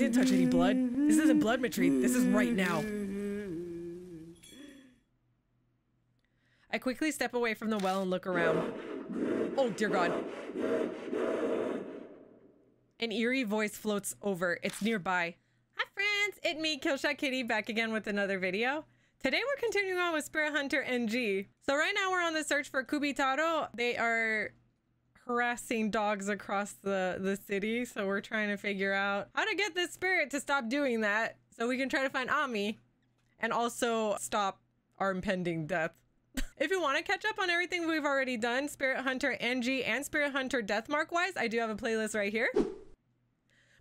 didn't touch any blood. This isn't blood retreat. This is right now. I quickly step away from the well and look around. Oh, dear God. An eerie voice floats over. It's nearby. Hi, friends. It's me, KillshotKitty, back again with another video. Today, we're continuing on with Spirit Hunter NG. So right now, we're on the search for Kubitarou. They are harassing dogs across the city. So we're trying to figure out how to get this spirit to stop doing that so we can try to find Ami and also stop our impending death. If you want to catch up on everything we've already done, Spirit Hunter NG and Spirit Hunter Deathmark wise, I do have a playlist right here.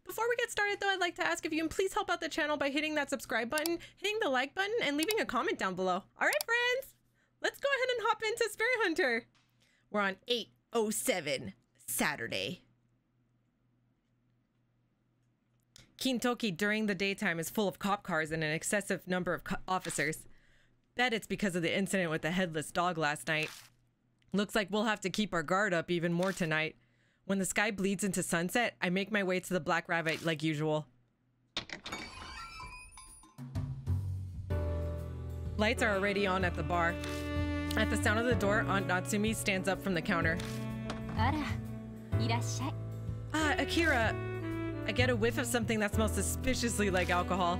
Before we get started though, I'd like to ask if you can please help out the channel by hitting that subscribe button, hitting the like button, and leaving a comment down below. All right, friends, let's go ahead and hop into Spirit Hunter. We're on 8/07 Saturday. Kintoki during the daytime is full of cop cars and an excessive number of officers. Bet it's because of the incident with the headless dog last night. Looks like we'll have to keep our guard up even more tonight. When the sky bleeds into sunset, I make my way to the Black Rabbit like usual. Lights are already on at the bar. At the sound of the door, Aunt Natsumi stands up from the counter. Ah, Akira. I get a whiff of something that smells suspiciously like alcohol.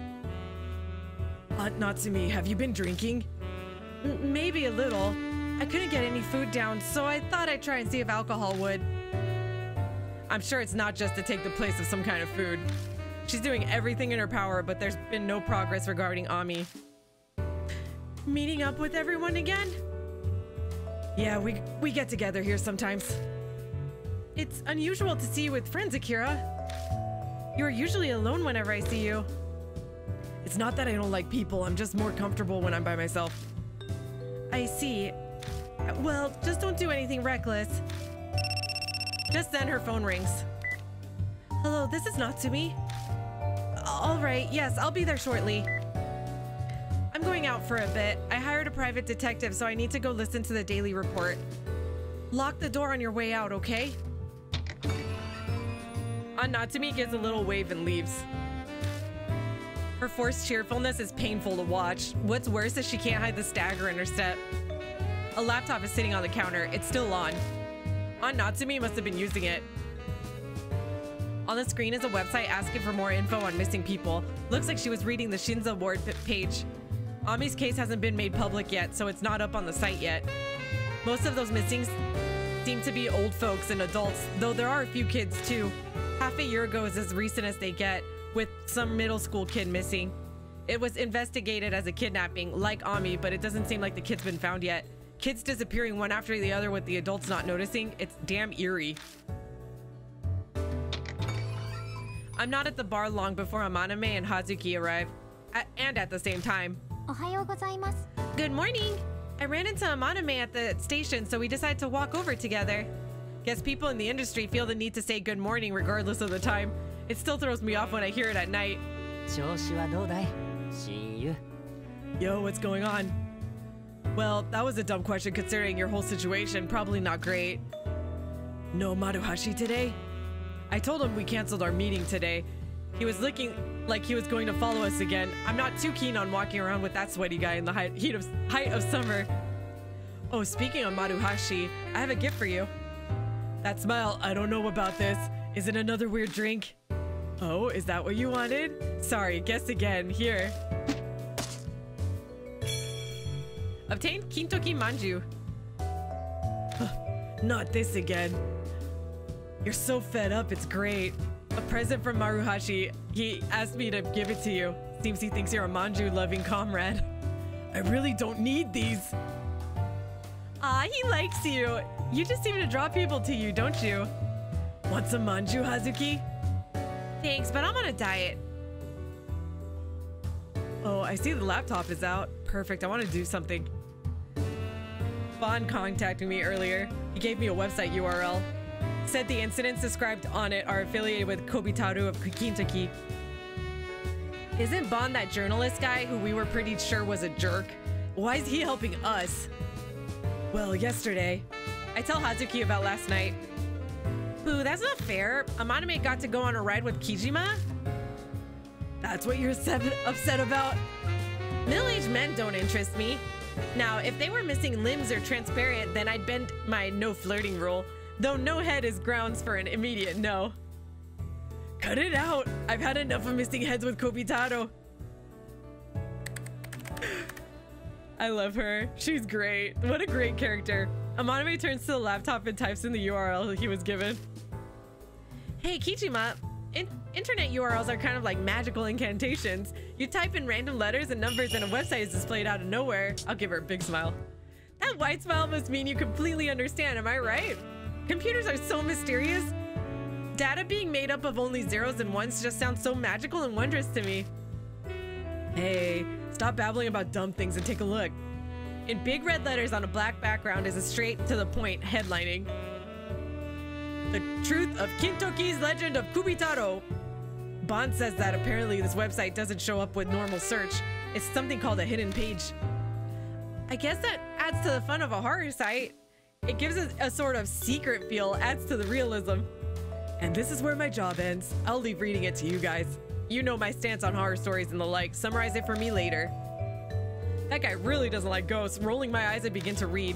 Aunt Natsumi, have you been drinking? Maybe a little. I couldn't get any food down, so I thought I'd try and see if alcohol would. I'm sure it's not just to take the place of some kind of food. She's doing everything in her power, but there's been no progress regarding Ami. Meeting up with everyone again? Yeah, we get together here sometimes. It's unusual to see you with friends, Akira. You're usually alone whenever I see you. It's not that I don't like people, I'm just more comfortable when I'm by myself. I see. Well, just don't do anything reckless. Just then her phone rings. Hello, this is Natsumi. All right, yes, I'll be there shortly. I'm going out for a bit. I hired a private detective, so I need to go listen to the daily report. Lock the door on your way out, okay? Aunt Natsumi gives a little wave and leaves. Her forced cheerfulness is painful to watch. What's worse is she can't hide the stagger in her step. A laptop is sitting on the counter. It's still on. Aunt Natsumi must have been using it. On the screen is a website asking for more info on missing people. Looks like she was reading the Shinza ward page. Ami's case hasn't been made public yet, so it's not up on the site yet. Most of those missings seem to be old folks and adults, though there are a few kids too. Half a year ago is as recent as they get, with some middle school kid missing. It was investigated as a kidnapping, like Ami, but it doesn't seem like the kid's been found yet. Kids disappearing one after the other with the adults not noticing. It's damn eerie. I'm not at the bar long before Amaname and Hazuki arrive. And at the same time. Good morning! I ran into Amaname at the station, so we decided to walk over together. Guess people in the industry feel the need to say good morning regardless of the time. It still throws me off when I hear it at night. Yo, what's going on? Well, that was a dumb question considering your whole situation. Probably not great. No Maruhashi today? I told him we canceled our meeting today. He was looking like he was going to follow us again. I'm not too keen on walking around with that sweaty guy in the height of summer. Oh, speaking of Maruhashi, I have a gift for you. That smile, I don't know about this. Is it another weird drink? Oh, is that what you wanted? Sorry, guess again. Here. Obtained Kintoki Manju. Not this again. You're so fed up, it's great. A present from Maruhashi. He asked me to give it to you. Seems he thinks you're a manju-loving comrade. I really don't need these. Ah, he likes you. You just seem to draw people to you, don't you? Want some manju, Hazuki? Thanks, but I'm on a diet. Oh, I see the laptop is out. Perfect, I want to do something. Bond contacted me earlier. He gave me a website URL. Said the incidents described on it are affiliated with Kubitarou of Kintoki. Isn't Bond that journalist guy who we were pretty sure was a jerk? Why is he helping us? Well, yesterday. I tell Hazuki about last night. Boo, that's not fair. Amaname got to go on a ride with Kijima? That's what you're upset about? Middle-aged men don't interest me. Now, if they were missing limbs or transparent, then I'd bend my no flirting rule, though no head is grounds for an immediate no. Cut it out. I've had enough of missing heads with Kubitarou. I love her. She's great. What a great character. Amaname turns to the laptop and types in the URL he was given. Hey, Kichima. Internet URLs are kind of like magical incantations. You type in random letters and numbers and a website is displayed out of nowhere. I'll give her a big smile. That white smile must mean you completely understand, am I right? Computers are so mysterious. Data being made up of only zeros and ones just sounds so magical and wondrous to me. Hey, stop babbling about dumb things and take a look. In big red letters on a black background is a straight to the point headlining. The truth of Kintoki's legend of Kubitarou. Bond says that apparently this website doesn't show up with normal search. It's something called a hidden page. I guess that adds to the fun of a horror site. It gives it a sort of secret feel, adds to the realism. And this is where my job ends. I'll leave reading it to you guys. You know my stance on horror stories and the like. Summarize it for me later. That guy really doesn't like ghosts. Rolling my eyes, I begin to read.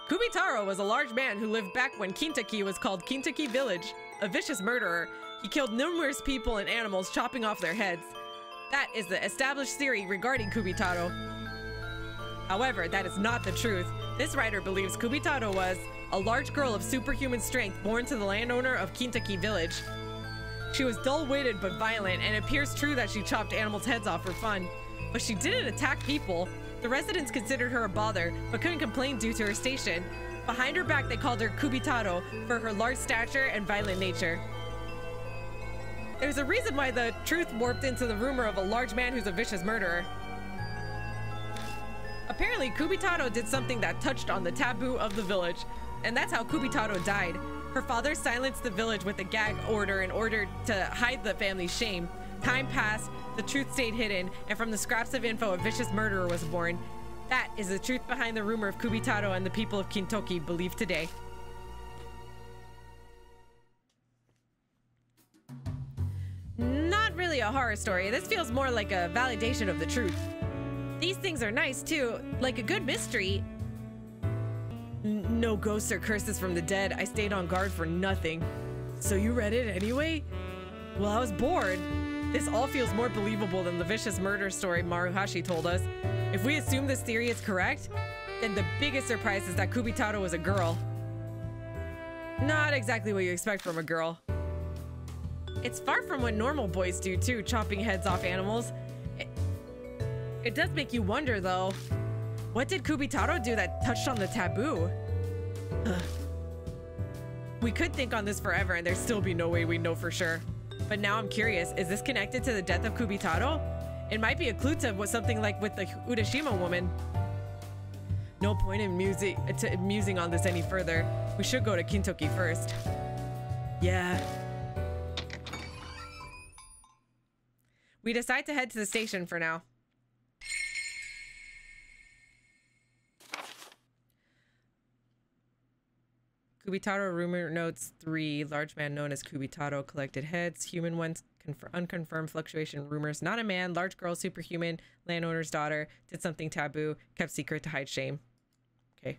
Kubitarou was a large man who lived back when Kintoki was called Kintoki Village. A vicious murderer, he killed numerous people and animals, chopping off their heads. That is the established theory regarding Kubitarou. However, that is not the truth. This writer believes Kubitarou was a large girl of superhuman strength born to the landowner of Kintoki Village. She was dull-witted but violent, and it appears true that she chopped animals' heads off for fun. But she didn't attack people. The residents considered her a bother, but couldn't complain due to her station. Behind her back, they called her Kubitarou for her large stature and violent nature. There's a reason why the truth warped into the rumor of a large man who's a vicious murderer. Apparently, Kubitarou did something that touched on the taboo of the village, and that's how Kubitarou died. Her father silenced the village with a gag order in order to hide the family's shame. Time passed, the truth stayed hidden, and from the scraps of info, a vicious murderer was born. That is the truth behind the rumor of Kubitarou and the people of Kintoki believe today. Not really a horror story. This feels more like a validation of the truth. These things are nice too, like a good mystery. No ghosts or curses from the dead. I stayed on guard for nothing. So you read it anyway? Well, I was bored. This all feels more believable than the vicious murder story Maruhashi told us. If we assume this theory is correct, then the biggest surprise is that Kubitarou was a girl. Not exactly what you expect from a girl. It's far from what normal boys do too, chopping heads off animals. It does make you wonder though. What did Kubitarou do that touched on the taboo? We could think on this forever and there'd still be no way we know for sure. But now I'm curious, is this connected to the death of Kubitarou? It might be a clue to something like with the Urashima woman. No point in musing on this any further. We should go to Kintoki first. Yeah. We decide to head to the station for now. Kubitarou rumor notes 3. Large man known as Kubitarou collected heads. Human ones, unconfirmed fluctuation rumors. Not a man. Large girl, superhuman. Landowner's daughter. Did something taboo. Kept secret to hide shame. Okay.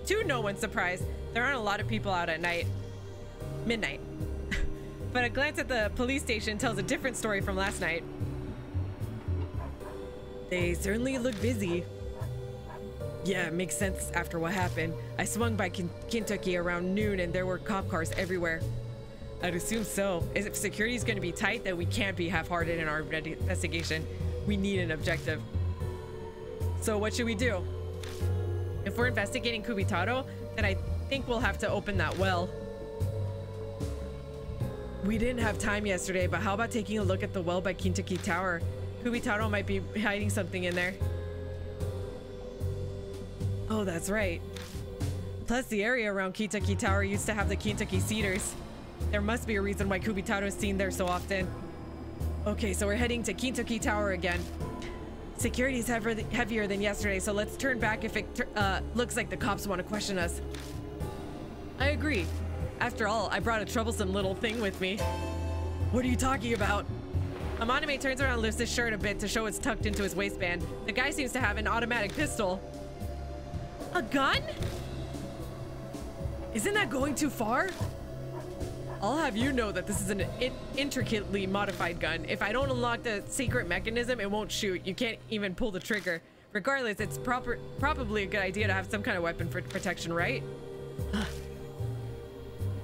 To no one's surprise, there aren't a lot of people out at midnight. But a glance at the police station tells a different story from last night. They certainly look busy. Yeah, it makes sense after what happened. I swung by Kintoki around noon and there were cop cars everywhere. I'd assume so. If security is going to be tight, then we can't be half-hearted in our investigation. We need an objective. So what should we do? If we're investigating Kubitarou, then I think we'll have to open that well. We didn't have time yesterday, but how about taking a look at the well by Kintoki Tower? Kubitarou might be hiding something in there. Oh, that's right. Plus, the area around Kintoki Tower used to have the Kintoki Cedars. There must be a reason why Kubitarou is seen there so often. Okay, so we're heading to Kintoki Tower again. Security's heavier than yesterday, so let's turn back if it looks like the cops want to question us. I agree. After all, I brought a troublesome little thing with me. What are you talking about? Amaname turns around and lifts his shirt a bit to show it's tucked into his waistband. The guy seems to have an automatic pistol. A gun? Isn't that going too far? I'll have you know that this is an intricately modified gun. If I don't unlock the secret mechanism, it won't shoot. You can't even pull the trigger. Regardless, it's probably a good idea to have some kind of weapon for protection, right?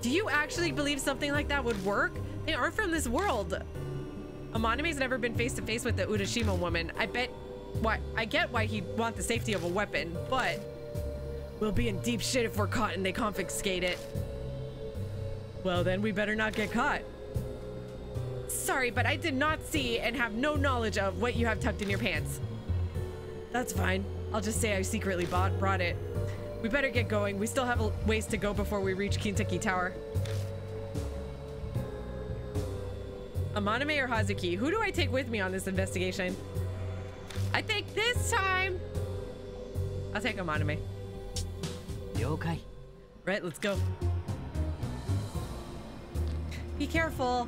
Do you actually believe something like that would work? They aren't from this world. Amaname's never been face to face with the Udashima woman. I get why he'd want the safety of a weapon, but we'll be in deep shit if we're caught and they confiscate it. Well, then we better not get caught. Sorry, but I did not see and have no knowledge of what you have tucked in your pants. That's fine. I'll just say I secretly brought it. We better get going. We still have a ways to go before we reach Kintoki Tower. Amaname or Hazuki? Who do I take with me on this investigation? I think this time I'll take Amaname. Yokai. Right, let's go. Be careful.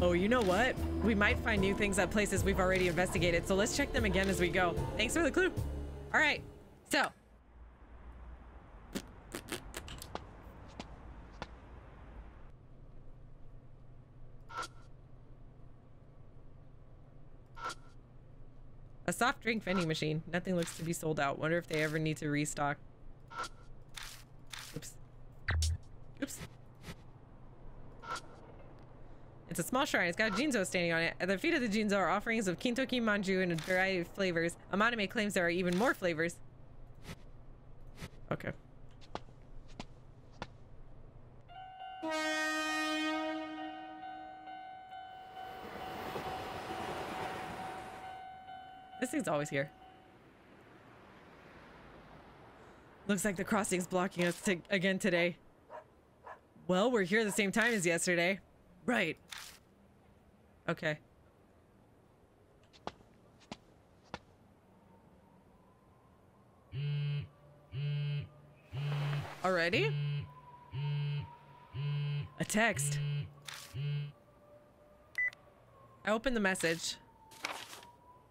Oh, you know what? We might find new things at places we've already investigated, so let's check them again as we go. Thanks for the clue. All right, so. A soft drink vending machine. Nothing looks to be sold out. Wonder if they ever need to restock. Oops. Oops. It's a small shrine. It's got a Jinzo standing on it. At the feet of the Jinzo are offerings of Kintoki manju in a variety of flavors. Amaname claims there are even more flavors. Okay. This thing's always here. Looks like the crossing's blocking us again today. Well, we're here at the same time as yesterday. Right. Okay. Already? A text. I opened the message.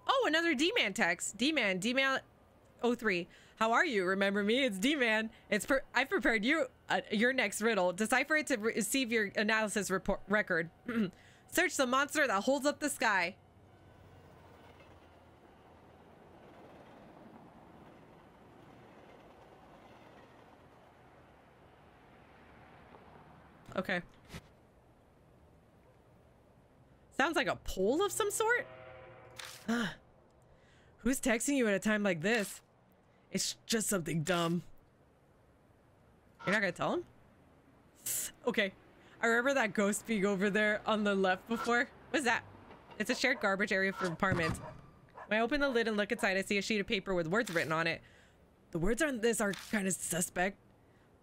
Oh, another D-Man text. D-Man 03. How are you? Remember me? It's D-Man. I've prepared you your next riddle. Decipher it to receive your analysis record. Search the monster that holds up the sky. Okay. Sounds like a poll of some sort? Who's texting you at a time like this? It's just something dumb. You're not gonna tell him? Okay. I remember that ghost being over there on the left before. What's that? It's a shared garbage area for apartments. When I open the lid and look inside, I see a sheet of paper with words written on it. The words on this are kind of suspect.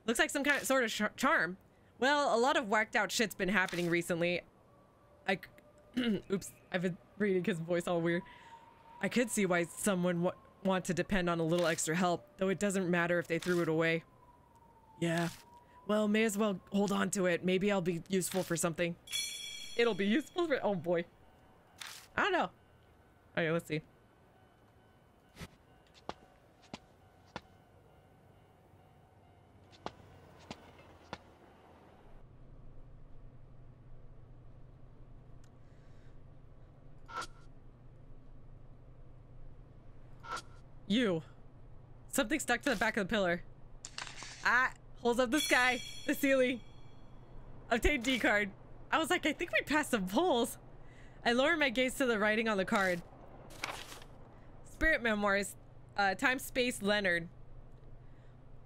Looks like some kind of sort of charm. Well, a lot of whacked out shit's been happening recently. Oops, I've been reading his voice all weird. I could see why someone want to depend on a little extra help, though it doesn't matter if they threw it away. Yeah. Well, may as well hold on to it. Maybe I'll be useful for something. It'll be useful for... Oh, boy. I don't know. Okay, let's see. You. Something stuck to the back of the pillar. Ah, holds up the sky, the ceiling. Obtain D card. I was like, I think we passed some polls. I lower my gaze to the writing on the card. Spirit Memoirs, Time Space Leonard.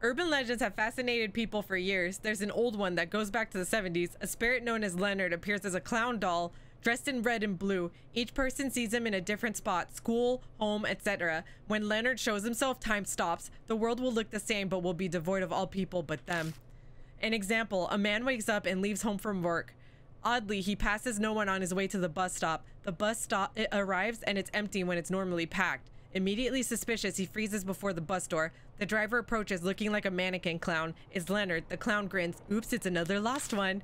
Urban legends have fascinated people for years. There's an old one that goes back to the 70s. A spirit known as Leonard appears as a clown doll dressed in red and blue. Each person sees him in a different spot, school, home, etc. When Leonard shows himself, time stops. The world will look the same, but will be devoid of all people but them. An example, a man wakes up and leaves home from work. Oddly, he passes no one on his way to the bus stop. The bus stop it arrives and it's empty when it's normally packed. Immediately suspicious, he freezes before the bus door. The driver approaches looking like a mannequin clown. It's Leonard. The clown grins. Oops, it's another lost one.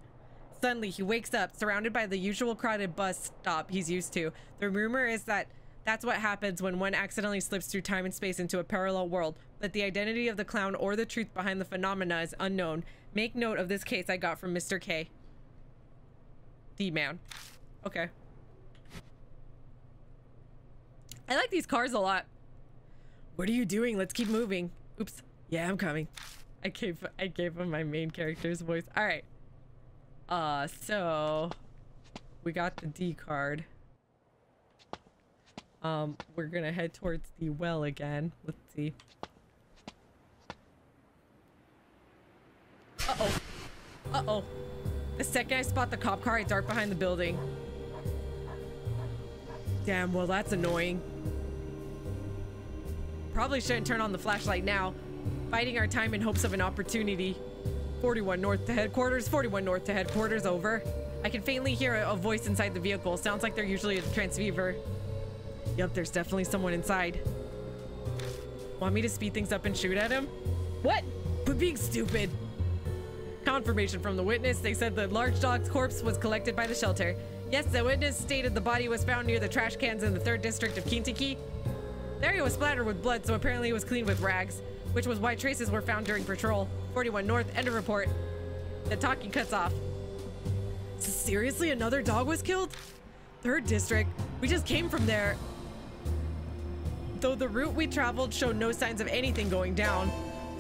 Suddenly, he wakes up, surrounded by the usual crowded bus stop he's used to. The rumor is that that's what happens when one accidentally slips through time and space into a parallel world, but the identity of the clown or the truth behind the phenomena is unknown. Make note of this case I got from Mr. K. D-man. Okay. I like these cars a lot. What are you doing? Let's keep moving. Oops. Yeah, I'm coming. I gave him my main character's voice. All right. So we got the D card. We're gonna head towards the well again. Let's see. Uh-oh. Uh-oh. The second I spot the cop car, I dart behind the building. Damn, well that's annoying. Probably shouldn't turn on the flashlight now. Biding our time in hopes of an opportunity. 41 north to headquarters, 41 north to headquarters, over. I can faintly hear a voice inside the vehicle. Sounds like they're usually a transceiver. Yep, there's definitely someone inside. Want me to speed things up and shoot at him? What? But being stupid. Confirmation from the witness. They said the large dog's corpse was collected by the shelter. Yes, the witness stated the body was found near the trash cans in the 3rd district of Kintoki. The area was splattered with blood, so apparently it was cleaned with rags, which was why traces were found during patrol. 41 north, end of report. The talking cuts off. So seriously, another dog was killed? 3rd district? We just came from there. Though the route we traveled showed no signs of anything going down.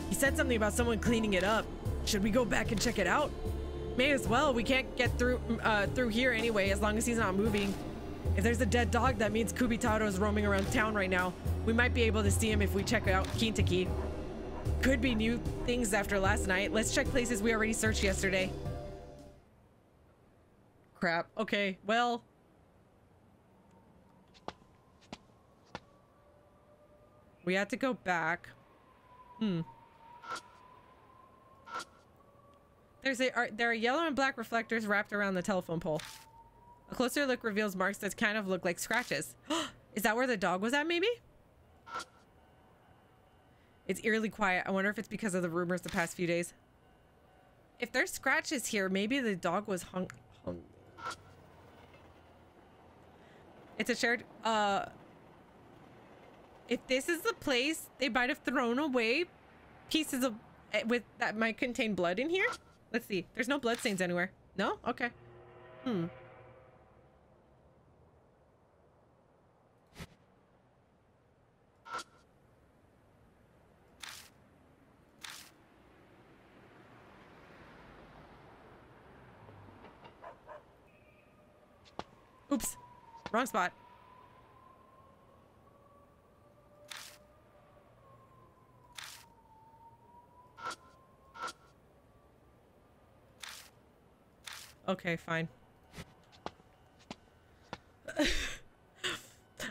He said something about someone cleaning it up. Should we go back and check it out? May as well. We can't get through here anyway, as long as he's not moving. If there's a dead dog, that means Kubitarou is roaming around town right now. We might be able to see him if we check out Kintoki. Could be new things after last night. Let's check places we already searched yesterday. Crap. Okay, well. We had to go back. There are yellow and black reflectors wrapped around the telephone pole. A closer look reveals marks that kind of look like scratches. Is that where the dog was at, maybe? It's eerily quiet. I wonder if it's because of the rumors the past few days. If there's scratches here, maybe the dog was hung. It's a shared, if this is the place, they might have thrown away pieces of, that might contain blood in here. Let's see. There's no blood stains anywhere. No? Okay. Oops. Wrong spot. Okay, fine.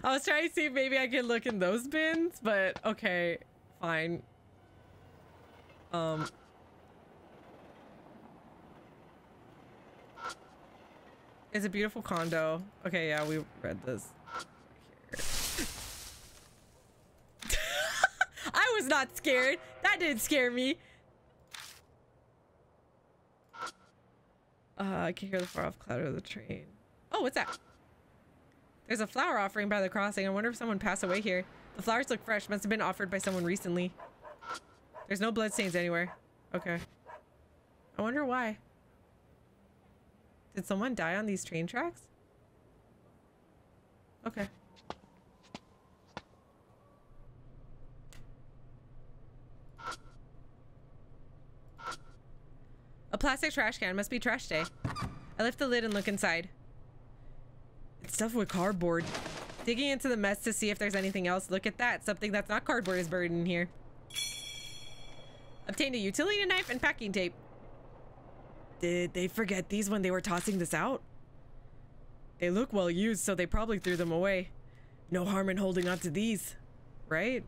I was trying to see if maybe I could look in those bins, but okay, fine. It's a beautiful condo. Okay, yeah, we read this. I was not scared. That didn't scare me. I can hear the far off clatter of the train. Oh, what's that? There's a flower offering by the crossing. I wonder if someone passed away here. The flowers look fresh. Must have been offered by someone recently. There's no bloodstains anywhere. Okay. I wonder why. Did someone die on these train tracks? Okay. A plastic trash can. Must be trash day. I lift the lid and look inside. It's stuffed with cardboard. Digging into the mess to see if there's anything else. Look at that. Something that's not cardboard is buried in here. Obtained a utility knife and packing tape. Did they forget these when they were tossing this out? They look well used, so they probably threw them away. No harm in holding on to these, right?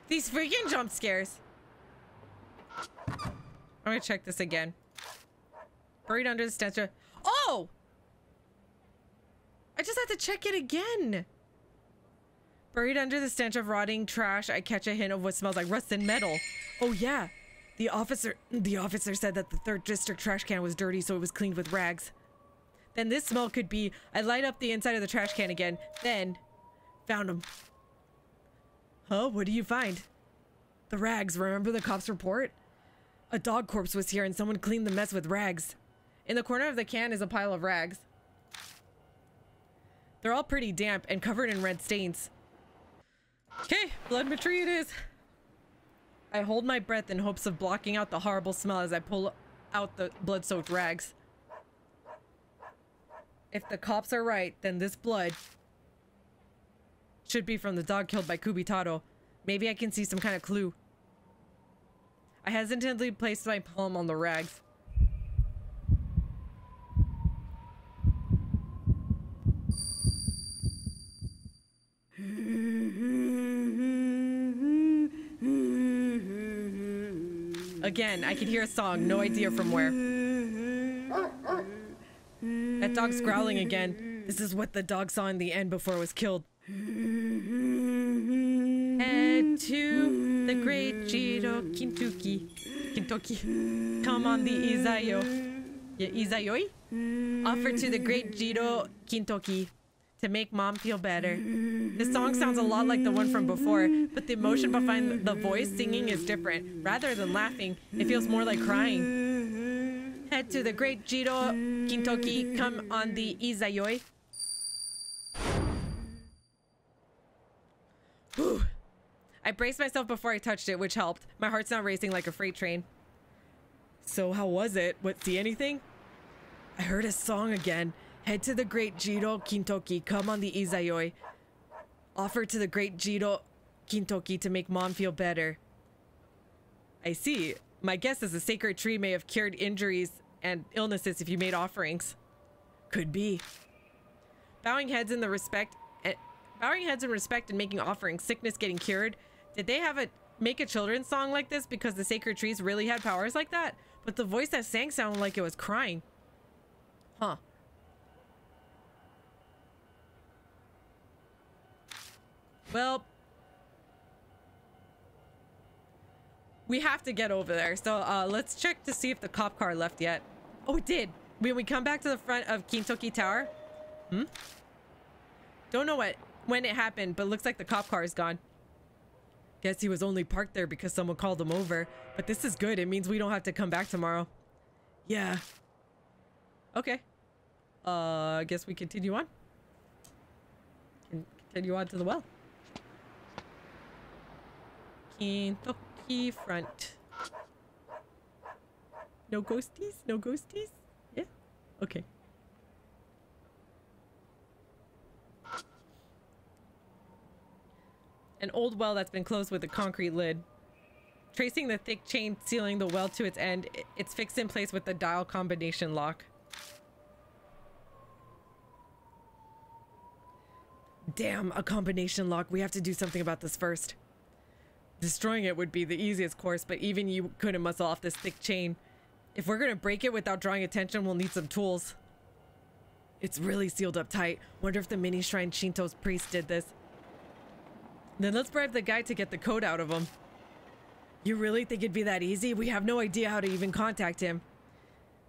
These freaking jump scares. I'm gonna check this again. Buried under the stench of... Oh! I just had to check it again. Buried under the stench of rotting trash, I catch a hint of what smells like rusted metal. Oh yeah. The officer said that the 3rd district trash can was dirty, so it was cleaned with rags. Then this smell could be... I light up the inside of the trash can again. Then... found him. Huh? What do you find? The rags. Remember the cops' report? A dog corpse was here and someone cleaned the mess with rags. In the corner of the can is a pile of rags. They're all pretty damp and covered in red stains. Okay, blood tree it is. I hold my breath in hopes of blocking out the horrible smell as I pull out the blood-soaked rags. If the cops are right, then this blood should be from the dog killed by Kubitarou. Maybe I can see some kind of clue. I hesitantly placed my palm on the rags. Again, I could hear a song, no idea from where. That dog's growling again. This is what the dog saw in the end before it was killed. Head to the great Jiro Kintoki. Come on the Izayoi? Offer to the great Jiro Kintoki to make mom feel better. This song sounds a lot like the one from before, but the emotion behind the voice singing is different. Rather than laughing, it feels more like crying. Head to the great Jiro Kintoki, come on the Izayoi. Whew. I braced myself before I touched it, which helped. My heart's now racing like a freight train. So how was it? What, see anything? I heard a song again. Head to the great Jiro Kintoki, come on the Izayoi. Offer to the great Jiro Kintoki to make mom feel better. I see. My guess is the sacred tree may have cured injuries and illnesses if you made offerings. Could be. Bowing heads in respect and making offerings, sickness getting cured. Did they have make a children's song like this because the sacred trees really had powers like that? But the voice that sang sounded like it was crying. Huh. Well, we have to get over there. So let's check to see if the cop car left yet. Oh, it did. When we come back to the front of Kintoki Tower. Don't know when it happened, but looks like the cop car is gone. Guess he was only parked there because someone called him over. But this is good. It means we don't have to come back tomorrow. Yeah. Okay. I guess we continue on. Continue on to the well. Kintoki front. No ghosties? No ghosties? Yeah? Okay. An old well that's been closed with a concrete lid. Tracing the thick chain sealing the well to its end, it's fixed in place with the dial combination lock. Damn, a combination lock. We have to do something about this first. Destroying it would be the easiest course, but even you couldn't muscle off this thick chain. If we're gonna break it without drawing attention, we'll need some tools. It's really sealed up tight. Wonder if the mini shrine Shinto's priest did this. Then let's bribe the guy to get the code out of him. You really think it'd be that easy? We have no idea how to even contact him.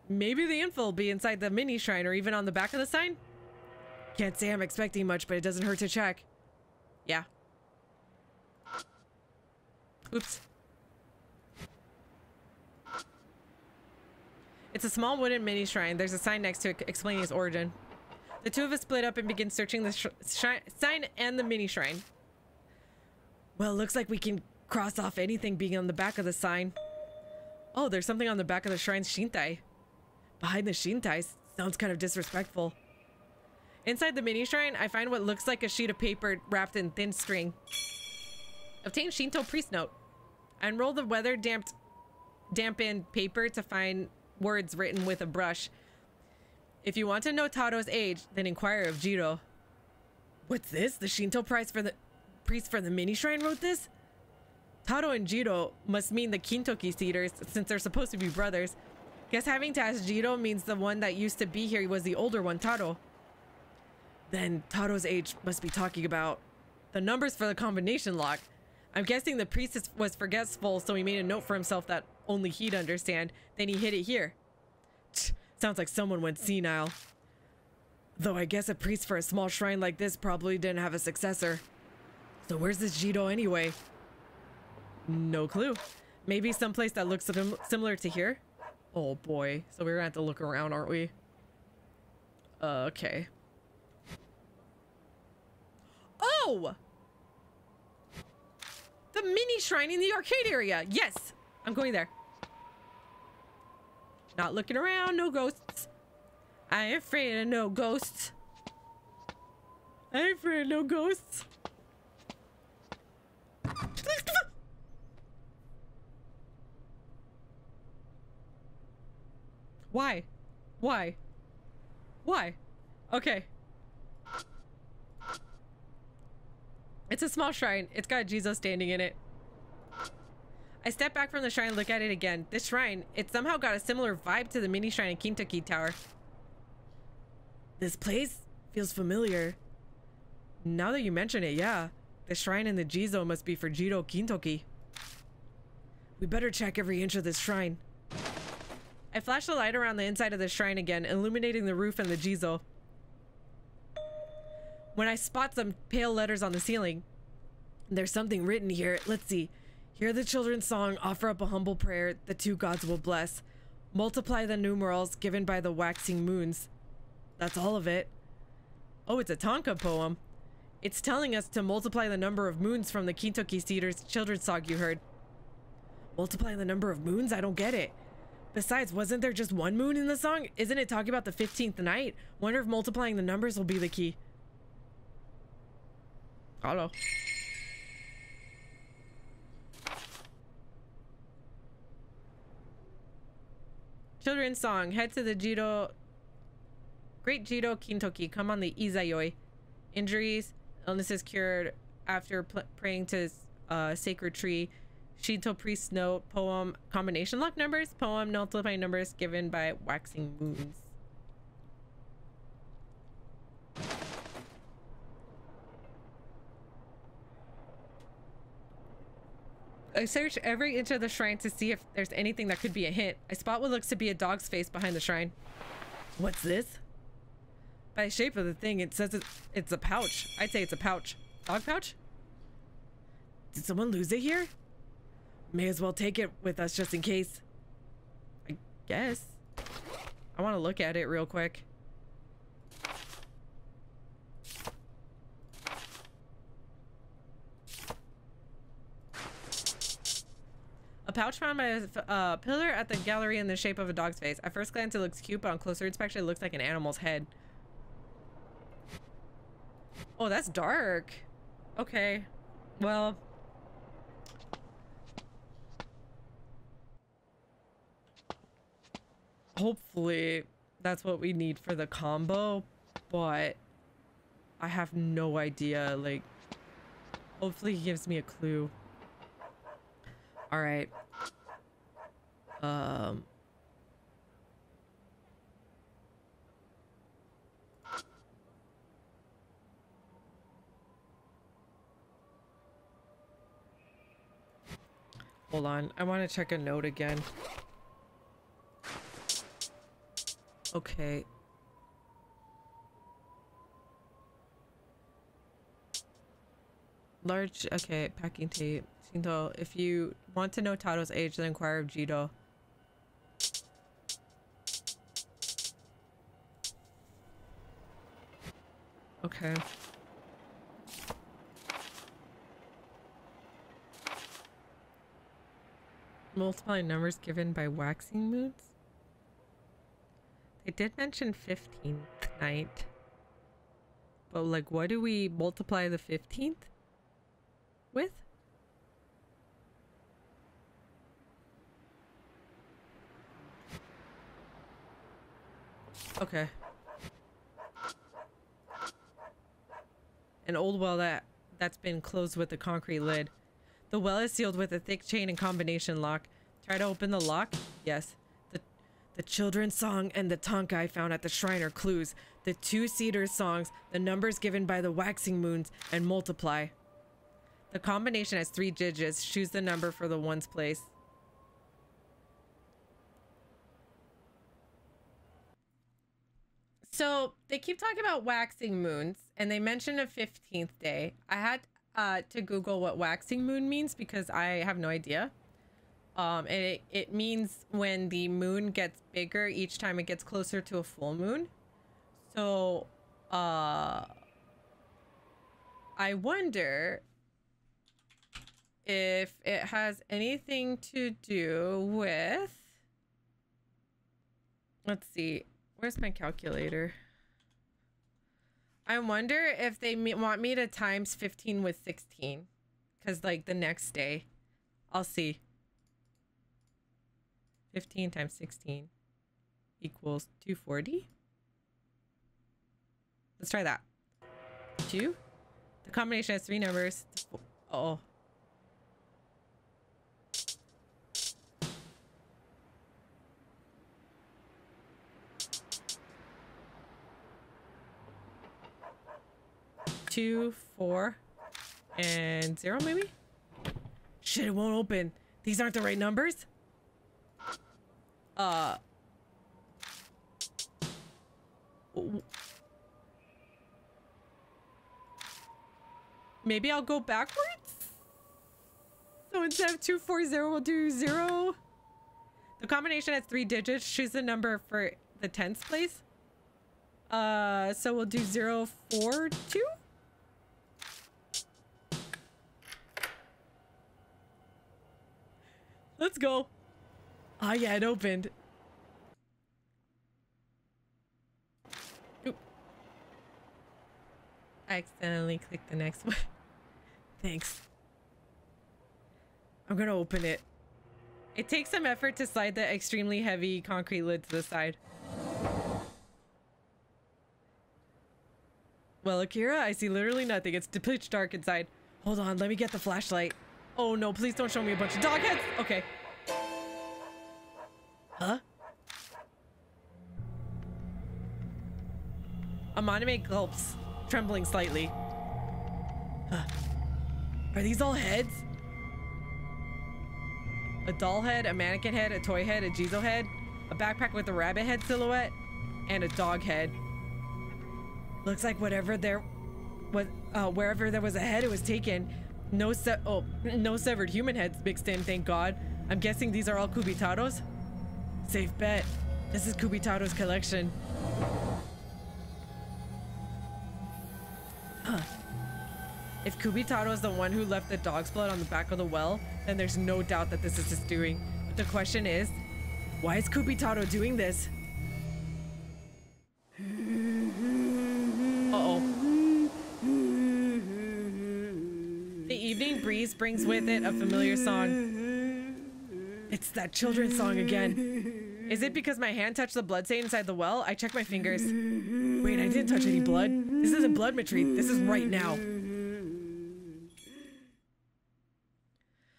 Maybe the info will be inside the mini shrine or even on the back of the sign? Can't say I'm expecting much, but it doesn't hurt to check. Yeah. Oops. It's a small wooden mini shrine. There's a sign next to it explaining its origin. The two of us split up and begin searching the sign and the mini shrine. Well, looks like we can cross off anything being on the back of the sign. Oh, there's something on the back of the shrine's shintai. Behind the shintai sounds kind of disrespectful. Inside the mini shrine, I find what looks like a sheet of paper wrapped in thin string. Obtain Shinto priest note. I unroll the dampened paper to find words written with a brush. If you want to know Taro's age, then inquire of Jiro. What's this? The Shinto priest for the mini shrine wrote this? Taro and Jiro must mean the Kintoki cedars since they're supposed to be brothers. Guess having to ask Jiro means the one that used to be here was the older one, Taro. Then Taro's age must be talking about the numbers for the combination lock. I'm guessing the priest was forgetful, so he made a note for himself that only he'd understand. Then he hid it here. Sounds like someone went senile. Though I guess a priest for a small shrine like this probably didn't have a successor. So where's this Jiro anyway? No clue. Maybe someplace that looks similar to here? Oh boy. So we're gonna have to look around, aren't we? Okay. Oh! The mini shrine in the arcade area. Yes! I'm going there. Not looking around. No ghosts. I ain't afraid of no ghosts. I ain't afraid of no ghosts. Why? Why? Why? Okay. It's a small shrine. It's got Jesus standing in it. I step back from the shrine and look at it again. This shrine, it somehow got a similar vibe to the mini shrine in Kintoki Tower. This place feels familiar. Now that you mention it, yeah. The shrine in the Jizo must be for Jiro Kintoki. We better check every inch of this shrine. I flash the light around the inside of the shrine again, illuminating the roof and the Jizo. When I spot some pale letters on the ceiling, there's something written here. Let's see. Hear the children's song, offer up a humble prayer, the two gods will bless. Multiply the numerals given by the waxing moons. That's all of it. Oh, it's a Tonka poem. It's telling us to multiply the number of moons from the Kintoki Cedars children's song you heard. Multiply the number of moons? I don't get it. Besides, wasn't there just one moon in the song? Isn't it talking about the 15th night? Wonder if multiplying the numbers will be the key. Hello. Children's song. Head to the Jiro. Great Jiro Kintoki. Come on the Izayoi. Injuries. Illnesses cured after praying to sacred tree. Shinto priest note. Poem. Combination lock numbers. Poem. Multiplying numbers given by waxing moons. I search every inch of the shrine to see if there's anything that could be a hint. I spot what looks to be a dog's face behind the shrine. What's this? By the shape of the thing, it says it's a pouch. I'd say it's a pouch. Dog pouch? Did someone lose it here? May as well take it with us just in case. I guess. I want to look at it real quick. A pouch found by a pillar at the gallery in the shape of a dog's face. At first glance, it looks cute, but on closer inspection, it looks like an animal's head. Oh, that's dark. Okay. Well. Hopefully, that's what we need for the combo, but I have no idea. Like, hopefully he gives me a clue. All right. Hold on. I want to check a note again. Okay. Large, okay, packing tape. Shinto, if you want to know Taro's age, then inquire of Jiro. Okay. Multiply numbers given by waxing moons? They did mention 15th night. But like, what do we multiply the 15th with? Okay. An old well that's been closed with a concrete lid. The well is sealed with a thick chain and combination lock. Try to open the lock. Yes. The children's song and the tanka I found at the shrine are clues. The two cedar songs, the numbers given by the waxing moons, and multiply. The combination has 3 digits. Choose the number for the ones place. So they keep talking about waxing moons, and they mention a 15th day. I had to Google what waxing moon means because I have no idea. It means when the moon gets bigger each time it gets closer to a full moon. So, I wonder if it has anything to do with... Let's see. Where's my calculator? I wonder if they want me to times 15 with 16. Because, like, the next day. I'll see. 15 times 16 equals 240. Let's try that. 2. The combination has 3 numbers. Oh. Two, 4, and 0 maybe? Shit, it won't open. These aren't the right numbers? Maybe I'll go backwards? So instead of 240, we'll do 0. The combination has 3 digits. Choose the number for the tens place. So we'll do 042. Let's go. Ah, yeah, it opened. Oop. I accidentally clicked the next one. Thanks. I'm gonna open it. It takes some effort to slide the extremely heavy concrete lid to the side. Well, Akira, I see literally nothing. It's pitch dark inside. Hold on, let me get the flashlight. Oh no, please don't show me a bunch of dog heads. Okay. Huh? Amaname gulps, trembling slightly. Huh. Are these all heads? A doll head, a mannequin head, a toy head, a Jizo head, a backpack with a rabbit head silhouette, and a dog head. Looks like wherever there was a head, it was taken. No severed human heads mixed in, thank God. I'm guessing these are all Kubitarou's? Safe bet. This is Kubitarou's collection. Huh. If Kubitarou is the one who left the dog's blood on the back of the well, then there's no doubt that this is his doing. But the question is, why is Kubitarou doing this? Uh-oh. The evening breeze brings with it a familiar song. It's that children's song again. Is it because my hand touched the blood stain inside the well? I checked my fingers. Wait, I didn't touch any blood. This isn't blood retreat. This is right now.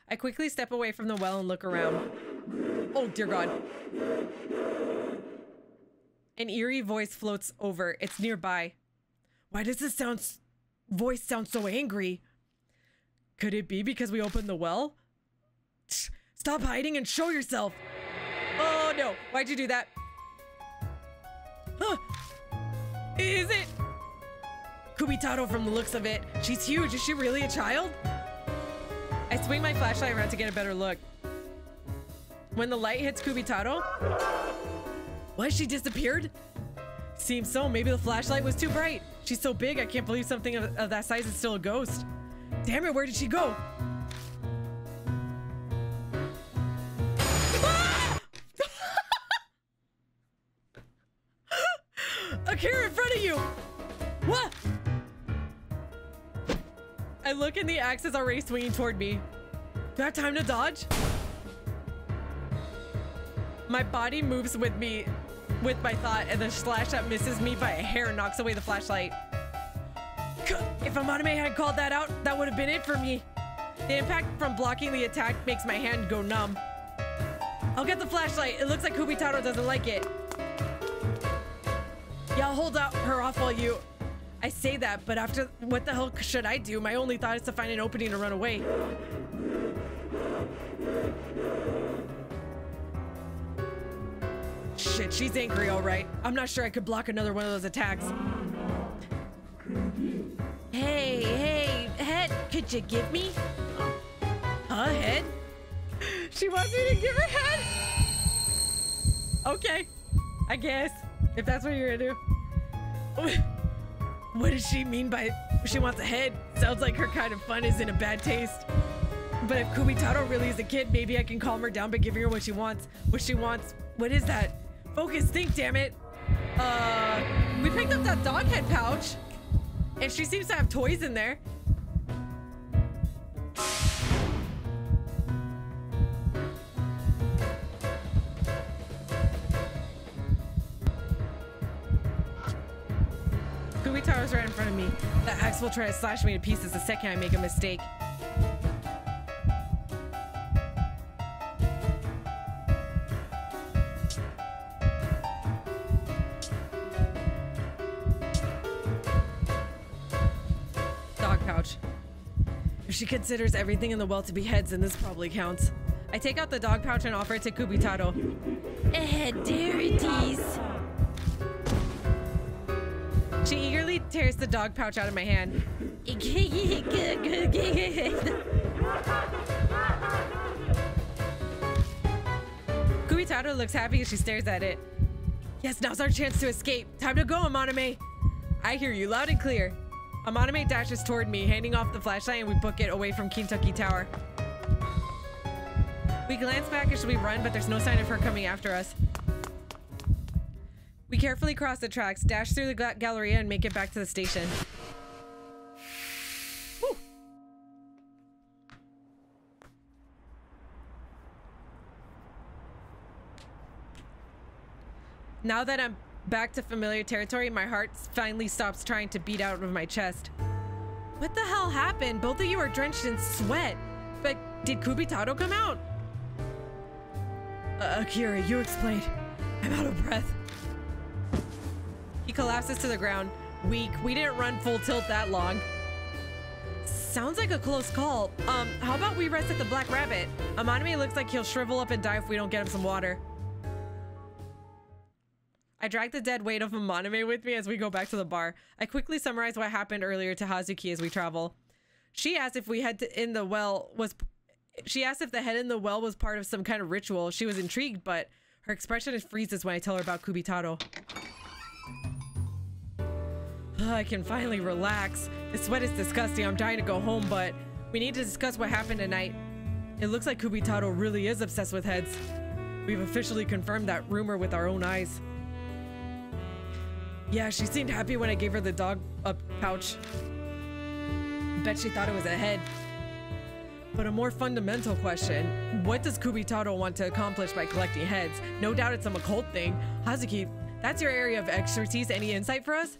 I quickly step away from the well and look around. Oh, dear God. An eerie voice floats over. It's nearby. Why does this voice sound so angry? Could it be because we opened the well? Stop hiding and show yourself. Oh no, why'd you do that? Huh. Is it Kubitarou from the looks of it? She's huge. Is she really a child? I swing my flashlight around to get a better look. When the light hits Kubitarou... What? She disappeared? Seems so. Maybe the flashlight was too bright. She's so big, I can't believe something of that size is still a ghost. Damn it, where did she go? Akira, in front of you! What? I look and the axe is already swinging toward me. Do I have time to dodge? My body moves with me, with my thought, and the slash that misses me by a hair knocks away the flashlight. If Amaname hadn't called that out, that would have been it for me. The impact from blocking the attack makes my hand go numb. I'll get the flashlight. It looks like Kubitarou doesn't like it. Yeah, I'll hold her off while you... I say that, but after... What the hell should I do? My only thought is to find an opening to run away. Shit, she's angry, all right. I'm not sure I could block another one of those attacks. Hey, head, could you give me? Huh, head? She wants me to give her head? Okay, I guess, if that's what you're gonna do. What does she mean by she wants a head? Sounds like her kind of fun is in a bad taste. But if Kubitarou really is a kid, maybe I can calm her down by giving her what she wants. What is that? Focus, think, damn it. We picked up that dog head pouch. And she seems to have toys in there. Kubitarou's right in front of me. That axe will try to slash me to pieces the second I make a mistake. Dog pouch. If she considers everything in the well to be heads, then this probably counts. I take out the dog pouch and offer it to Kubitarou. There it is. She eagerly tears the dog pouch out of my hand. Kubitarou looks happy as she stares at it. Yes, now's our chance to escape. Time to go, Amaname. I hear you loud and clear. Amaname dashes toward me, handing off the flashlight, and we book it away from Kintoki Tower. We glance back as we run, but there's no sign of her coming after us. We carefully cross the tracks, dash through the Galleria, and make it back to the station. Whew. Now that I'm back to familiar territory, my heart finally stops trying to beat out of my chest. What the hell happened? Both of you are drenched in sweat. But did Kubitarou come out? Akira, you explain. I'm out of breath. He collapses to the ground. Weak. We didn't run full tilt that long. Sounds like a close call. How about we rest at the Black Rabbit? Amaname looks like he'll shrivel up and die if we don't get him some water. I drag the dead weight of Amaname with me as we go back to the bar. I quickly summarize what happened earlier to Hazuki as we travel. She asked if we had to in the well was... She asked if the head in the well was part of some kind of ritual. She was intrigued, but her expression freezes when I tell her about Kubitarou. I can finally relax. The sweat is disgusting. I'm dying to go home, but we need to discuss what happened tonight. It looks like Kubitarou really is obsessed with heads. We've officially confirmed that rumor with our own eyes. Yeah, she seemed happy when I gave her the dog pouch. Bet she thought it was a head. But a more fundamental question, what does Kubitarou want to accomplish by collecting heads? No doubt it's some occult thing. Hazuki, that's your area of expertise. Any insight for us?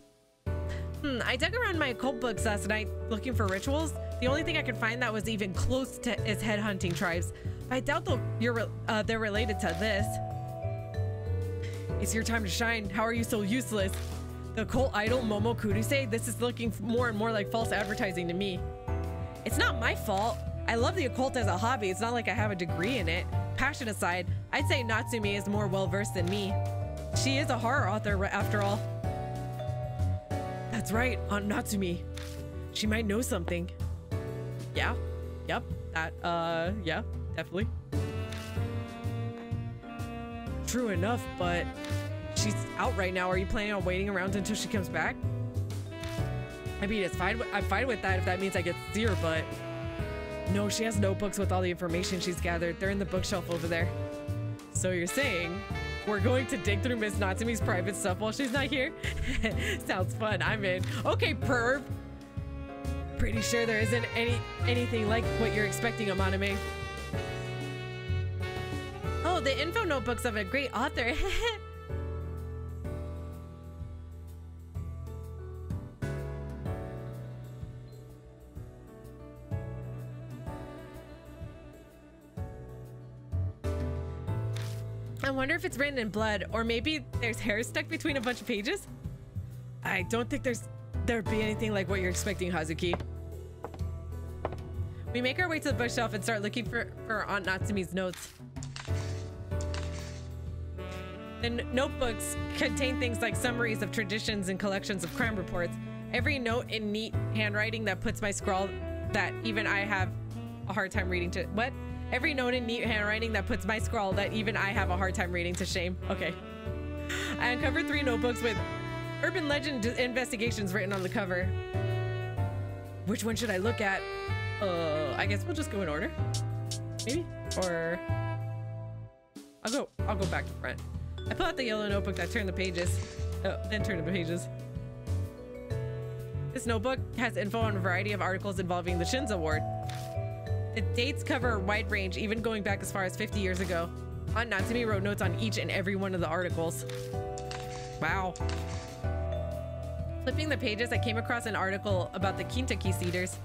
I dug around my occult books last night looking for rituals. The only thing I could find that was even close to is head hunting tribes. I doubt they're related to this. It's your time to shine. How are you so useless? The occult idol Momo Kuruse? This is looking more and more like false advertising to me. It's not my fault. I love the occult as a hobby. It's not like I have a degree in it. Passion aside, I'd say Natsumi is more well-versed than me. She is a horror author after all. That's right, Aunt Natsumi. She might know something. Yeah, yep, yeah, definitely. True enough, but she's out right now. Are you planning on waiting around until she comes back? I mean, it's fine. I'm fine with that if that means I get to see her, but no, she has notebooks with all the information she's gathered. They're in the bookshelf over there. So you're saying we're going to dig through Miss Natsumi's private stuff while she's not here? Sounds fun. I'm in. Okay, perv. Pretty sure there isn't anything like what you're expecting, Amaname. Oh, the info notebooks of a great author. I wonder if it's written in blood, or maybe there's hair stuck between a bunch of pages? I don't think there'd be anything like what you're expecting, Hazuki. We make our way to the bookshelf and start looking for Aunt Natsumi's notes. The notebooks contain things like summaries of traditions and collections of crime reports. Every note in neat handwriting that puts my scrawl that even I have a hard time reading to... What? Every note in neat handwriting that puts my scrawl that even I have a hard time reading to shame. Okay. I uncovered 3 notebooks with urban legend investigations written on the cover. Which one should I look at? I guess we'll just go in order. Maybe? Or... I'll go back to front. I pull out the yellow notebook that turned the pages. Then turn the pages. This notebook has info on a variety of articles involving the Shinza Ward. The dates cover a wide range, even going back as far as 50 years ago. Aunt Natsumi wrote notes on each and every one of the articles. Wow. Flipping the pages, I came across an article about the Kintoki cedars.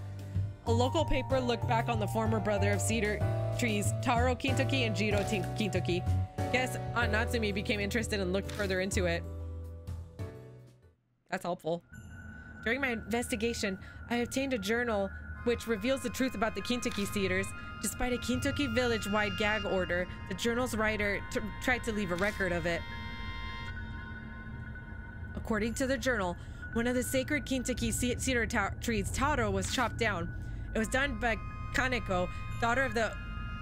A local paper looked back on the former brother of cedar trees, Taro Kintoki and Jiro Kintoki. Guess Aunt Natsumi became interested and looked further into it. That's helpful. During my investigation, I obtained a journal which reveals the truth about the Kintoki cedars. Despite a Kintoki village-wide gag order, the journal's writer tried to leave a record of it. According to the journal, one of the sacred Kintoki cedar trees, Taro, was chopped down. It was done by Kaneko, daughter of the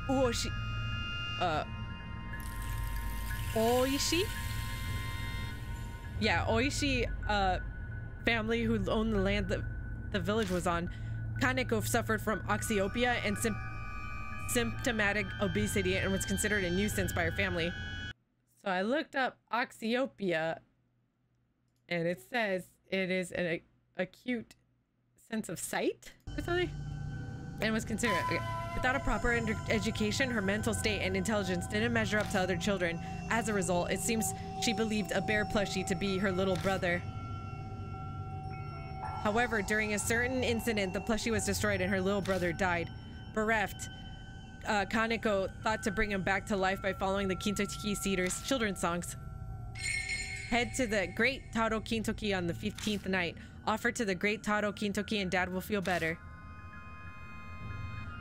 Oishi? Yeah, Oishi family who owned the land that the village was on. Kaneko suffered from oxyopia and symptomatic obesity and was considered a nuisance by her family. So I looked up oxyopia and it says it is an acute sense of sight or something, and was considered... Okay. Without a proper education, her mental state and intelligence didn't measure up to other children. As a result, it seems she believed a bear plushie to be her little brother. However, during a certain incident, the plushie was destroyed and her little brother died. Bereft, Kaneko thought to bring him back to life by following the Kintoki Cedars children's songs. Head to the Great Taro Kintoki on the 15th night. Offer to the Great Taro Kintoki and Dad will feel better.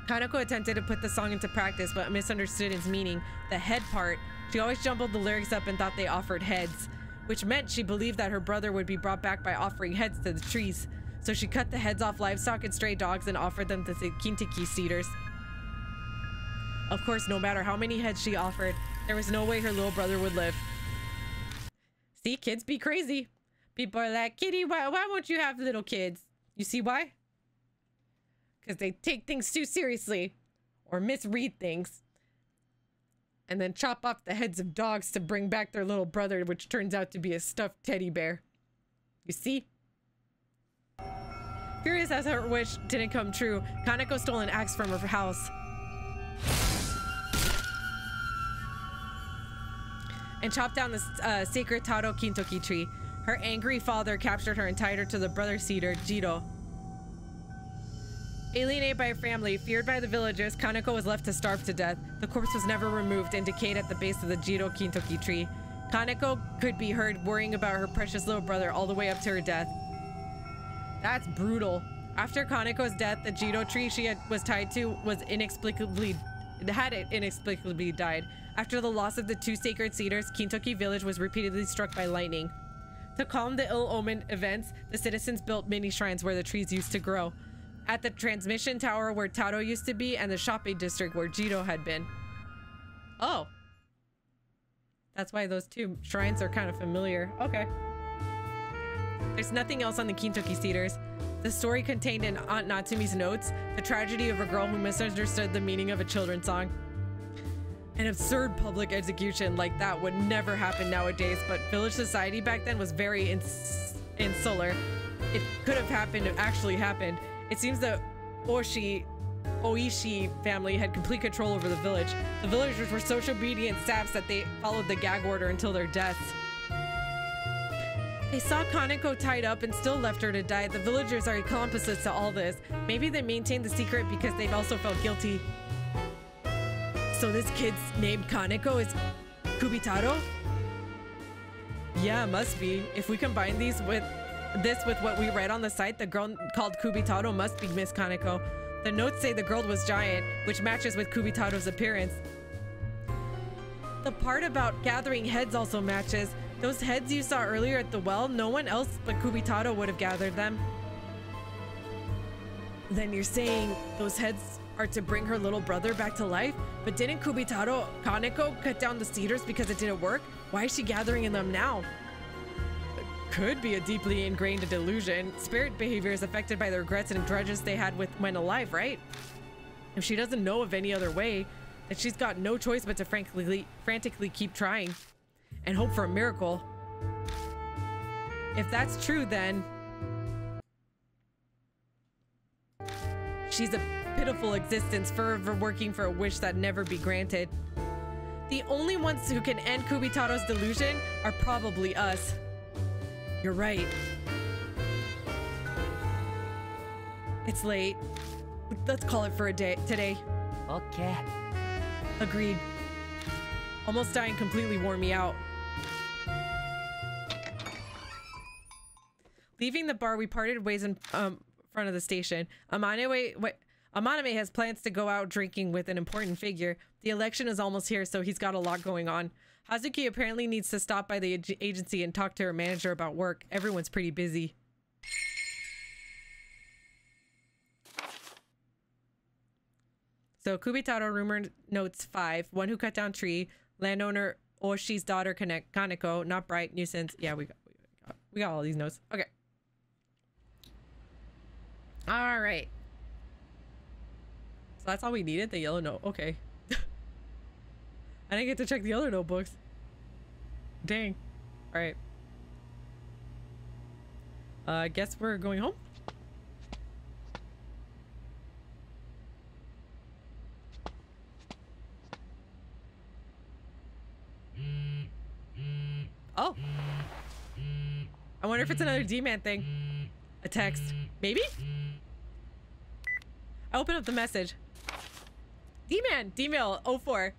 Kaneko attempted to put the song into practice, but misunderstood its meaning. The head part, she always jumbled the lyrics up and thought they offered heads, which meant she believed that her brother would be brought back by offering heads to the trees. So she cut the heads off livestock and stray dogs and offered them to the Kintoki cedars. Of course, no matter how many heads she offered, there was no way her little brother would live. See, kids be crazy. People are like, Kitty, why won't you have little kids? You see why? Because they take things too seriously or misread things and then chop off the heads of dogs to bring back their little brother, which turns out to be a stuffed teddy bear. You see? Furious as her wish didn't come true, Kaneko stole an axe from her house and chopped down the sacred Taro Kintoki tree. Her angry father captured her and tied her to the brother cedar, Jiro. Alienated by her family, feared by the villagers, Kaneko was left to starve to death. The corpse was never removed and decayed at the base of the Jiro Kintoki tree. Kaneko could be heard worrying about her precious little brother all the way up to her death. That's brutal. After Kaneko's death, the Jiro tree she was tied to had inexplicably died. After the loss of the 2 sacred cedars, Kintoki village was repeatedly struck by lightning. To calm the ill-omened events, the citizens built mini shrines where the trees used to grow. At the transmission tower where Taro used to be and the shopping district where Jiro had been. Oh. That's why those 2 shrines are kind of familiar. Okay. There's nothing else on the Kintoki cedars. The story contained in Aunt Natsumi's notes, the tragedy of a girl who misunderstood the meaning of a children's song. An absurd public execution like that would never happen nowadays, but village society back then was very insular. It could have happened, it actually happened. It seems the Oishi family had complete control over the village. The villagers were such obedient saps that they followed the gag order until their deaths. They saw Kaneko tied up and still left her to die. The villagers are accomplices to all this. Maybe they maintained the secret because they also felt guilty. So this kid's named Kaneko is Kubitarou? Yeah, must be. If we combine this with what we read on the site, the girl called Kubitarou must be Miss Kaneko. The notes say the girl was giant, which matches with Kubitarou's appearance. The part about gathering heads also matches. Those heads you saw earlier at the well, no one else but Kubitarou would have gathered them. Then you're saying those heads are to bring her little brother back to life? But didn't Kubitarou Kaneko cut down the cedars because it didn't work? Why is she gathering them now? Could be a deeply ingrained delusion. Spirit behavior is affected by the regrets and grudges they had when alive, right? If she doesn't know of any other way, then she's got no choice but to frantically keep trying and hope for a miracle. If that's true, then she's a pitiful existence, forever working for a wish that never be granted. The only ones who can end Kubitarou's delusion are probably us. You're right. It's late. Let's call it for a day today. Okay. Agreed. Almost dying completely wore me out. Leaving the bar, we parted ways in front of the station. Amaname has plans to go out drinking with an important figure. The election is almost here, so he's got a lot going on. Hazuki apparently needs to stop by the agency and talk to her manager about work. Everyone's pretty busy. So Kubitarou rumor notes 5. One who cut down tree. Landowner Oshi's daughter Kaneko. Not bright. Nuisance. Yeah, we got all these notes. Okay. All right. So that's all we needed? The yellow note. Okay. I didn't get to check the other notebooks. Dang. All right. I guess we're going home. Oh. I wonder if it's another D-Man thing. A text. Maybe? I open up the message. D-Man! D-Mail 04.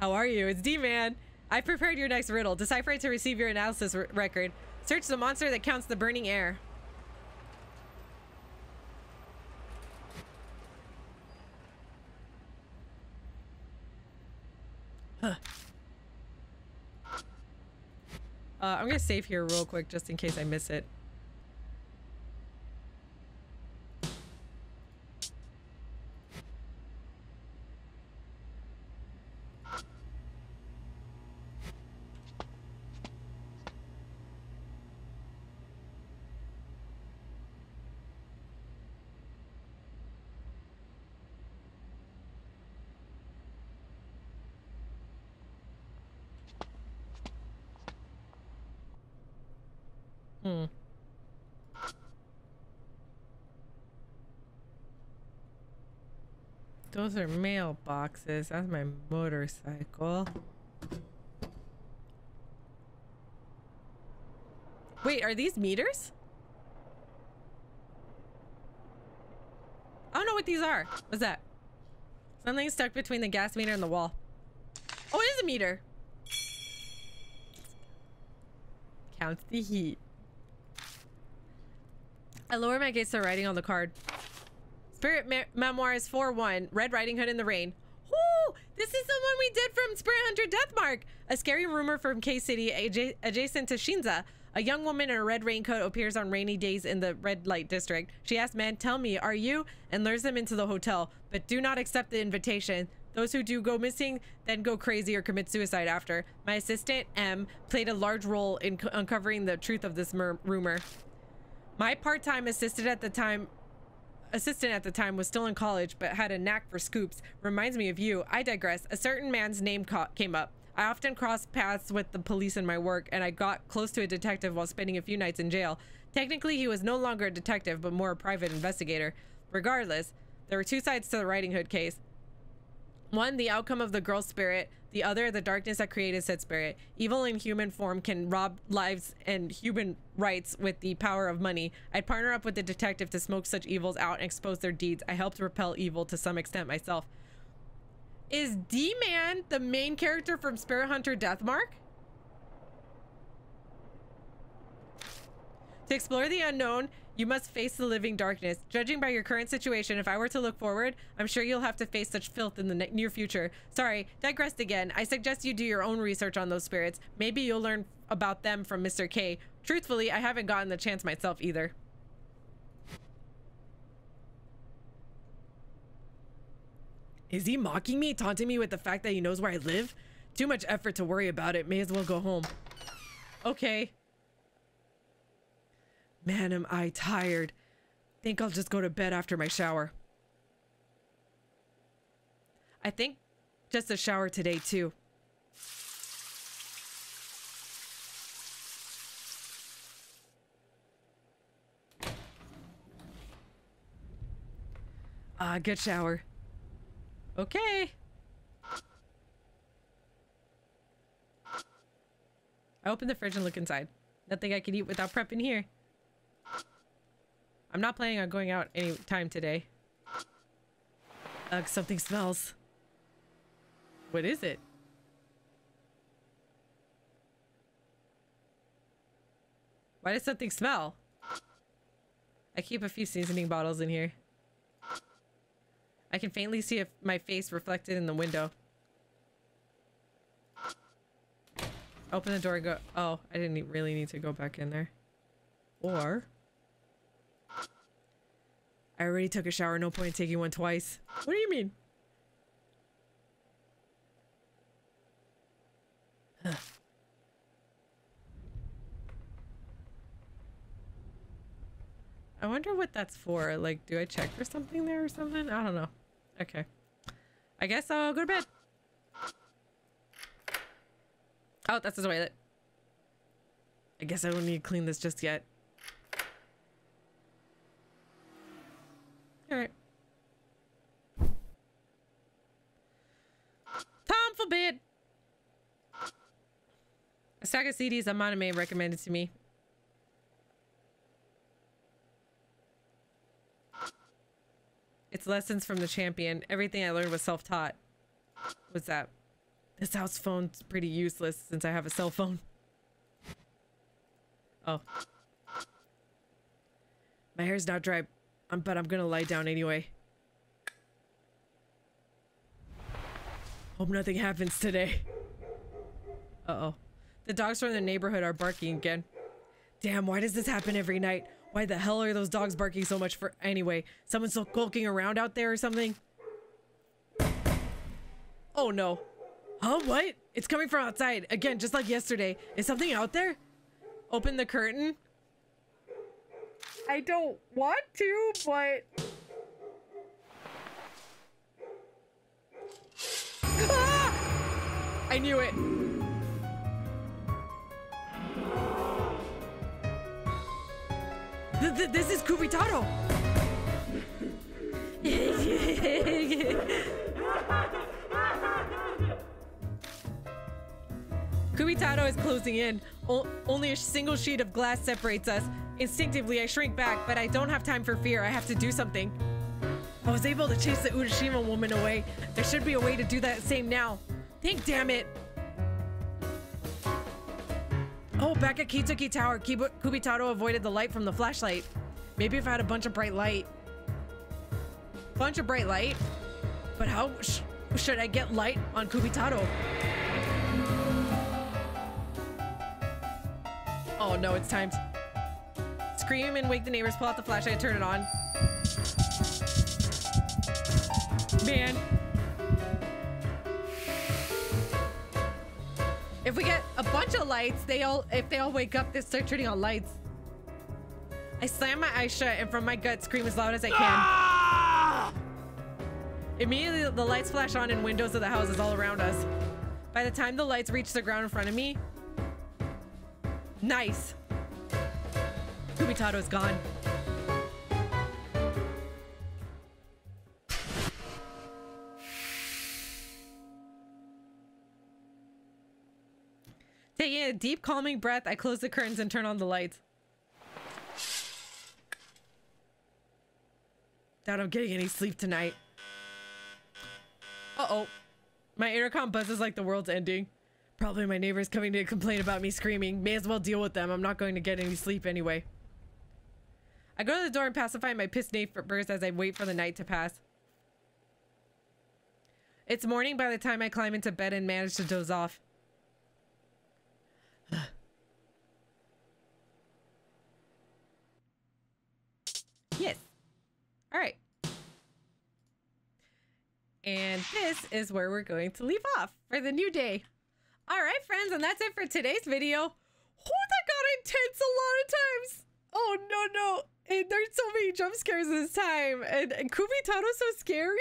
How are you? It's D-Man. I prepared your next riddle. Decipher it to receive your analysis record. Search the monster that counts the burning air. Huh. I'm gonna save here real quick just in case I miss it. Those are mailboxes. That's my motorcycle. Wait, are these meters? I don't know what these are. What's that? Something stuck between the gas meter and the wall. Oh, it is a meter. Counts the heat. I lower my gaze to writing on the card. Spirit Memoirs 4-1. Red Riding Hood in the Rain. Whoo! This is the one we did from Spirit Hunter Deathmark. A scary rumor from K-City adjacent to Shinza. A young woman in a red raincoat appears on rainy days in the red light district. She asks, "Man, tell me, are you?" and lures them into the hotel. But do not accept the invitation. Those who do go missing then go crazy or commit suicide after. My assistant, M, played a large role in uncovering the truth of this rumor. My part-time assistant at the time was still in college but had a knack for scoops. Reminds me of you. I digress. A certain man's name came up. I often crossed paths with the police in my work, and I got close to a detective while spending a few nights in jail. Technically, he was no longer a detective, but more a private investigator. Regardless, there were two sides to the Riding Hood case. One, the outcome of the girl's spirit. The other, the darkness that created said spirit. Evil in human form can rob lives and human rights with the power of money. I'd partner up with the detective to smoke such evils out and expose their deeds. I helped repel evil to some extent myself. Is D-Man the main character from Spirit Hunter Deathmark? To explore the unknown, you must face the living darkness. Judging by your current situation, if I were to look forward, I'm sure you'll have to face such filth in the near future. Sorry, digressed again. I suggest you do your own research on those spirits. Maybe you'll learn about them from Mr. K. Truthfully, I haven't gotten the chance myself either. Is he mocking me, taunting me with the fact that he knows where I live? Too much effort to worry about it. May as well go home. Okay. Man, am I tired. Think I'll just go to bed after my shower. I think just a shower today, too. Good shower. Okay. I open the fridge and look inside. Nothing I can eat without prepping here. I'm not planning on going out any time today. Ugh, something smells. What is it? Why does something smell? I keep a few seasoning bottles in here. I can faintly see my face reflected in the window. Open the door and go. Oh, I didn't really need to go back in there. Or I already took a shower. No point in taking one twice. What do you mean? Huh. I wonder what that's for. Like, do I check for something there or something? I don't know. Okay. I guess I'll go to bed. Oh, that's the toilet. I guess I don't need to clean this just yet. Alright. Time for bed. A stack of CDs on anime recommended to me. It's lessons from the champion. Everything I learned was self-taught. What's that? This house phone's pretty useless since I have a cell phone. Oh. My hair's not dry, but I'm gonna lie down anyway. Hope nothing happens today. Uh-oh. The dogs from the neighborhood are barking again. Damn, why does this happen every night? Why the hell are those dogs barking so much for anyway? Someone's skulking around out there or something? Oh no. Huh? What? It's coming from outside. Again, just like yesterday. Is something out there? Open the curtain. I don't want to, but... Ah! I knew it. This is Kubitarou. Kubitarou is closing in. Only a single sheet of glass separates us. Instinctively, I shrink back, but I don't have time for fear. I have to do something. I was able to chase the Urashima woman away. There should be a way to do that same now. Think, damn it. Oh, back at Kintoki Tower, Kubitarou avoided the light from the flashlight. Maybe if I had a bunch of bright light. Bunch of bright light? But how should I get light on Kubitarou? Oh no, it's timed. Scream and wake the neighbors, pull out the flashlight, turn it on. Man. If we get a bunch of lights, if they all wake up, they start turning on lights. I slam my eyes shut and from my gut scream as loud as I can. Ah! Immediately, the lights flash on in windows of the houses all around us. By the time the lights reach the ground in front of me, nice. Kubitarou is gone. Taking a deep, calming breath, I close the curtains and turn on the lights. Doubt I'm getting any sleep tonight. Uh-oh. My intercom buzzes like the world's ending. Probably my neighbor's coming to complain about me screaming. May as well deal with them. I'm not going to get any sleep anyway. I go to the door and pacify my pissed neighbors as I wait for the night to pass. It's morning by the time I climb into bed and manage to doze off. Yes. All right. And this is where we're going to leave off for the new day. All right, friends, and that's it for today's video. Oh, that got intense a lot of times. Oh, no. And there's so many jump scares this time. And Kubitarou's so scary.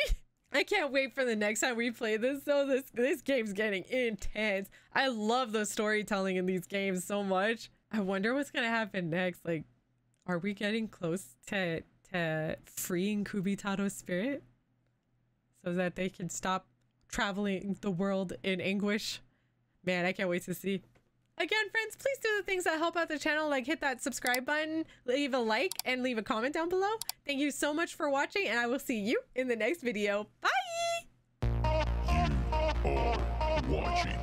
I can't wait for the next time we play this, though. This game's getting intense. I love the storytelling in these games so much. I wonder what's going to happen next. Like, are we getting close to freeing Kubitarou's spirit? So that they can stop traveling the world in anguish. Man, I can't wait to see. Again, friends, please do the things that help out the channel, like hit that subscribe button, leave a like, and leave a comment down below. Thank you so much for watching, and I will see you in the next video. Bye! You are watching